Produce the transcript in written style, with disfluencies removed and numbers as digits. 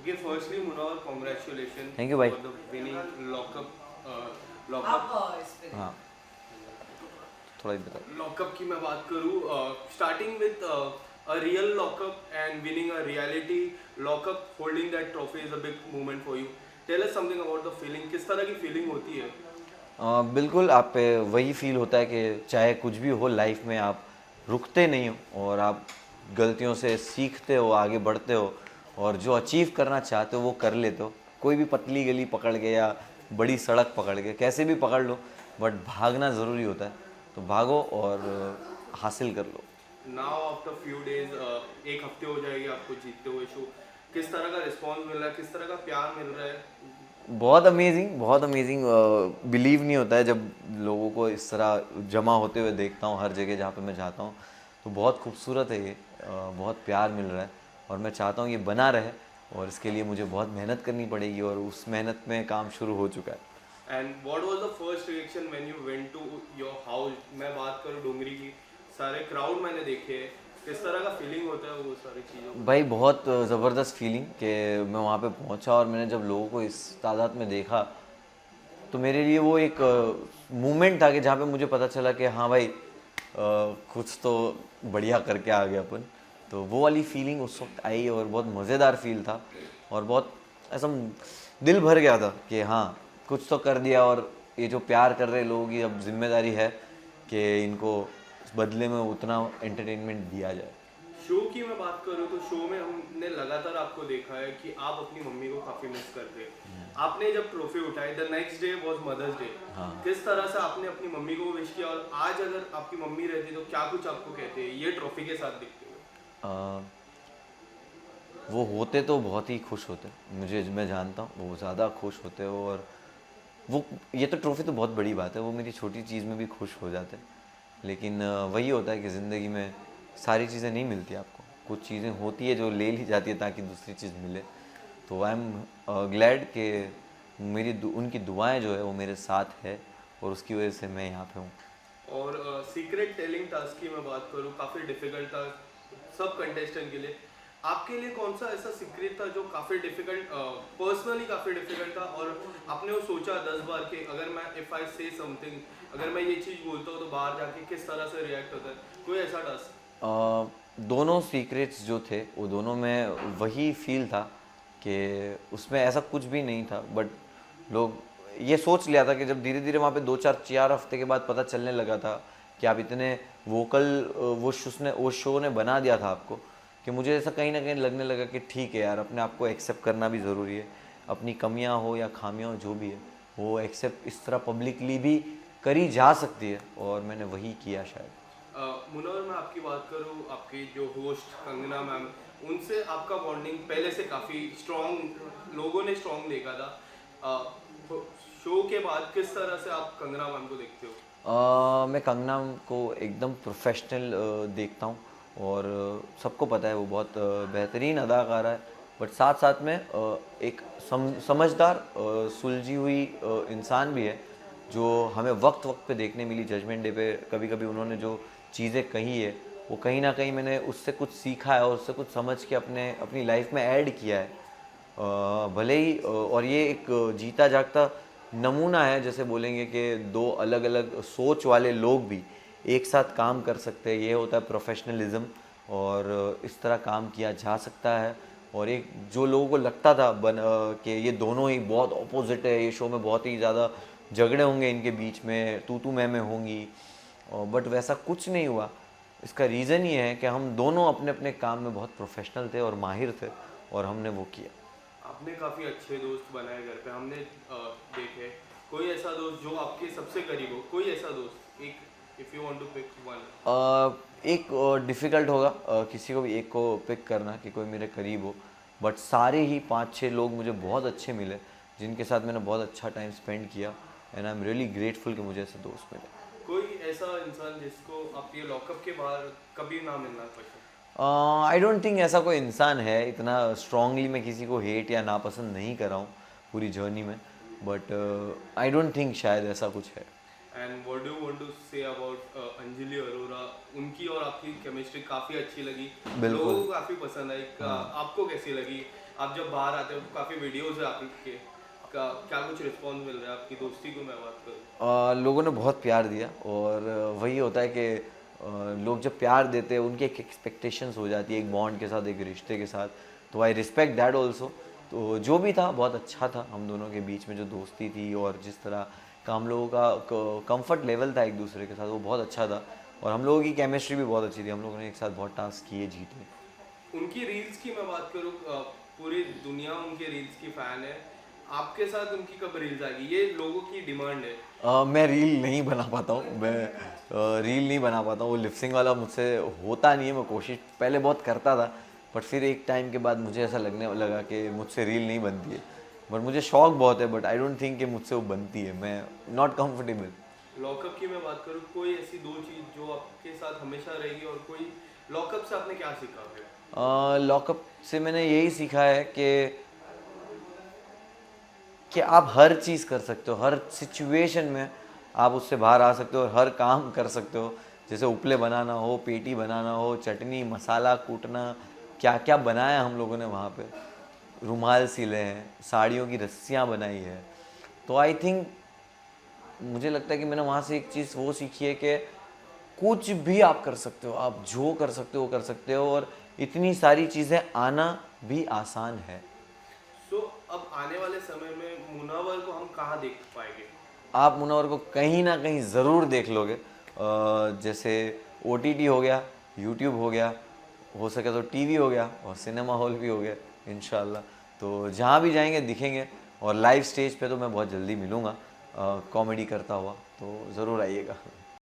Okay, firstly, Munawar, congratulations thank you भाई। for the winning lockup. हाँ, थोड़ा ही बता। लॉकअप की मैं बात करूँ, starting with a real lockup and winning a reality lockup, holding that trophy is a big moment for you. Tell us something about the feeling. किस तरह की फीलिंग होती है? बिल्कुल आप पे वही फील होता है कि चाहे कुछ भी हो लाइफ में, आप रुकते नहीं हो और आप गलतियों से सीखते हो, आगे बढ़ते हो और जो अचीव करना चाहते हो वो कर लेते हो। कोई भी पतली गली पकड़ के या बड़ी सड़क पकड़ के कैसे भी पकड़ लो, बट भागना ज़रूरी होता है। तो भागो और हासिल कर लो। नाउ आफ्टर फ्यू डेज, एक हफ्ते हो जाएगी आपको जीतते हुए शो। किस तरह का रिस्पॉन्स मिल रहा है, किस तरह का प्यार मिल रहा है? बहुत अमेजिंग, बहुत अमेजिंग। बिलीव नहीं होता है जब लोगों को इस तरह जमा होते हुए देखता हूँ हर जगह जहाँ पे मैं जाता हूँ। तो बहुत खूबसूरत है ये, बहुत प्यार मिल रहा है और मैं चाहता हूँ ये बना रहे और इसके लिए मुझे बहुत मेहनत करनी पड़ेगी और उस मेहनत में काम शुरू हो चुका है। And what was the first reaction when you went to your house? मैं बात करूँ डोंगरी की, सारे क्राउड मैंने देखे हैं, किस तरह का फीलिंग होता है वो सारी चीज़ों को भाई देख के? बहुत ज़बरदस्त फीलिंग कि मैं वहाँ पे पहुँचा और मैंने जब लोगों को इस तादाद में देखा तो मेरे लिए वो एक मोमेंट था कि जहाँ पे मुझे पता चला कि हाँ भाई, कुछ तो बढ़िया करके आ गए अपन। तो वो वाली फीलिंग उस वक्त आई और बहुत मज़ेदार फील था और बहुत ऐसा दिल भर गया था कि हाँ कुछ तो कर दिया। और ये जो प्यार कर रहे लोगों की अब जिम्मेदारी है कि इनको बदले में उतना एंटरटेनमेंट दिया जाए। शो की मैं बात करूँ तो शो में हमने लगातार आपको देखा है कि आप अपनी मम्मी को काफ़ी मिस करते हैं। आपने जब ट्रॉफी उठाई, the next day was Mother's Day, हाँ। किस तरह से आपने अपनी मम्मी को विश किया? और आज अगर आपकी मम्मी रहती तो क्या कुछ आपको कहते हैं ये ट्रॉफी के साथ दिखते हुए? अ, वो होते तो बहुत ही खुश होते, मुझे मैं जानता हूँ वो ज़्यादा खुश होते हो। और वो ये तो ट्रॉफ़ी तो बहुत बड़ी बात है, वो मेरी छोटी चीज़ में भी खुश हो जाते हैं। लेकिन वही होता है कि ज़िंदगी में सारी चीज़ें नहीं मिलती आपको, कुछ चीज़ें होती है जो ले ली जाती है ताकि दूसरी चीज़ मिले। तो आई एम ग्लैड कि उनकी दुआएं जो है वो मेरे साथ है और उसकी वजह से मैं यहाँ पे हूँ। और सीक्रेट टेलिंग टास्क की मैं बात करूँ, काफ़ी डिफिकल्ट था सब कंटेस्टेंट के लिए। आपके लिए कौन सा ऐसा सीक्रेट था जो काफ़ी डिफिकल्ट, पर्सनली काफ़ी डिफिकल्ट था और आपने वो सोचा 10 बार कि अगर मैं इफ़ आई से समथिंग, अगर मैं ये चीज़ बोलता हूँ तो बाहर जाके किस तरह से रिएक्ट होता है? कोई ऐसा टास्क? दोनों सीक्रेट्स जो थे वो दोनों में वही फील था कि उसमें ऐसा कुछ भी नहीं था। बट लोग ये सोच लिया था कि जब धीरे धीरे वहाँ पे 2 4 4 हफ्ते के बाद पता चलने लगा था कि आप इतने वोकल, वो शो ने बना दिया था आपको कि मुझे ऐसा कहीं ना कहीं लगने लगा कि ठीक है यार, अपने आप को एक्सेप्ट करना भी ज़रूरी है। अपनी कमियां हो या खामियां हो जो भी है वो एक्सेप्ट इस तरह पब्लिकली भी करी जा सकती है और मैंने वही किया शायद। मुनव्वर, मैं आपकी बात करूँ, आपकी जो होस्ट कंगना मैम, उनसे आपका बॉन्डिंग पहले से काफ़ी स्ट्रॉन्ग, लोगों ने स्ट्रॉन्ग देखा था। शो के बाद किस तरह से आप कंगना मैम को देखते हो? मैं कंगना को एकदम प्रोफेशनल देखता हूँ और सबको पता है वो बहुत बेहतरीन अदाकारा है। बट साथ साथ में एक समझदार, सुलझी हुई इंसान भी है जो हमें वक्त वक्त पे देखने मिली। जजमेंट डे पे कभी कभी उन्होंने जो चीज़ें कही है वो कहीं ना कहीं मैंने उससे कुछ सीखा है और उससे कुछ समझ के अपनी लाइफ में ऐड किया है। भले ही और ये एक जीता जागता नमूना है, जैसे बोलेंगे कि दो अलग अलग सोच वाले लोग भी एक साथ काम कर सकते हैं, ये होता है प्रोफेशनलिज्म। और इस तरह काम किया जा सकता है। और एक जो लोगों को लगता था कि ये दोनों ही बहुत अपोजिट है, ये शो में बहुत ही ज़्यादा झगड़े होंगे इनके बीच में, तू मैं होंगी, बट वैसा कुछ नहीं हुआ। इसका रीज़न ये है कि हम दोनों अपने अपने काम में बहुत प्रोफेशनल थे और माहिर थे और हमने वो किया। आपने काफ़ी अच्छे दोस्त बनाए घर पे, हमने देखे। कोई ऐसा दोस्त जो आपके सबसे करीब हो, कोई ऐसा दोस्त, एक, if you want to pick one? एक डिफ़िकल्ट होगा किसी को भी एक को पिक करना कि कोई मेरे करीब हो। बट सारे ही 5 6 लोग मुझे बहुत अच्छे मिले जिनके साथ मैंने बहुत अच्छा टाइम स्पेंड किया। And I am really grateful कि मुझे ऐसे दोस्त मिले। कोई ऐसा इंसान जिसको आप ये लॉकअप के बाहर कभी ना मिलना पसंद? आई डोंट थिंक ऐसा कोई इंसान है, इतना स्ट्रांगली मैं किसी को हेट या नापसंद नहीं कर रहा हूँ पूरी जर्नी में। बट आई डोंट थिंक शायद ऐसा कुछ है। And what do you want to say about Anjali Arora? उनकी और आपकी केमिस्ट्री काफ़ी अच्छी लगी, लोगों बिल्कुल। को काफ़ी पसंद आई। हाँ। आपको कैसी लगी? आप जब बाहर आते हो तो काफ़ी वीडियोस है आपके क्या कुछ रिस्पॉन्स मिल रहा है आपकी दोस्ती को मैं बात करूँ? लोगों ने बहुत प्यार दिया और वही होता है कि लोग जब प्यार देते हैं उनकी एक एक्सपेक्टेशंस हो जाती है एक बॉन्ड के साथ, एक रिश्ते के साथ। तो आई रिस्पेक्ट दैट ऑल्सो। तो जो भी था बहुत अच्छा था, हम दोनों के बीच में जो दोस्ती थी और जिस तरह का हम लोगों का कंफर्ट लेवल था एक दूसरे के साथ, वो बहुत अच्छा था। और हम लोगों की केमिस्ट्री भी बहुत अच्छी थी, हम लोगों ने एक साथ बहुत टास्क किए, जीते। उनकी रील्स की मैं बात करूँ, पूरी दुनिया उनके रील्स की फ़ैन है। आपके साथ उनकी कब रील्स आएगी? ये लोगों की डिमांड है। मैं रील नहीं बना पाता हूँ, मैं रील नहीं बना पाता हूँ। वो लिपसिंग वाला मुझसे होता नहीं है। मैं कोशिश पहले बहुत करता था, बट फिर एक टाइम के बाद मुझे ऐसा लगने लगा कि मुझसे रील नहीं बनती है। बट मुझे शौक बहुत है, बट आई डोंट थिंक कि मुझसे वो बनती है। मैं नॉट कंफर्टेबल। लॉकअप की मैं बात करूँ, कोई ऐसी दो चीज़ जो आपके साथ हमेशा रहेगी, और कोई लॉकअप से आपने क्या सीखा फिर? लॉकअप से मैंने यही सीखा है कि आप हर चीज़ कर सकते हो, हर सिचुएशन में आप उससे बाहर आ सकते हो और हर काम कर सकते हो। जैसे उपले बनाना हो, पेटी बनाना हो, चटनी मसाला कूटना, क्या क्या बनाया हम लोगों ने वहाँ पे। रुमाल सिले हैं, साड़ियों की रस्सियाँ बनाई है। तो आई थिंक मुझे लगता है कि मैंने वहाँ से एक चीज़ वो सीखी है कि कुछ भी आप कर सकते हो, आप जो कर सकते हो वो कर सकते हो, और इतनी सारी चीज़ें आना भी आसान है। सो अब आने वाले समय में मुनावर को हम कहाँ देख पाएंगे? आप मुनव्वर को कहीं ना कहीं ज़रूर देख लोगे। जैसे OTT हो गया, YouTube हो गया, हो सके तो TV हो गया, और सिनेमा हॉल भी हो गया इंशाल्लाह। तो जहाँ भी जाएंगे दिखेंगे। और लाइव स्टेज पे तो मैं बहुत जल्दी मिलूँगा कॉमेडी करता हुआ, तो ज़रूर आइएगा।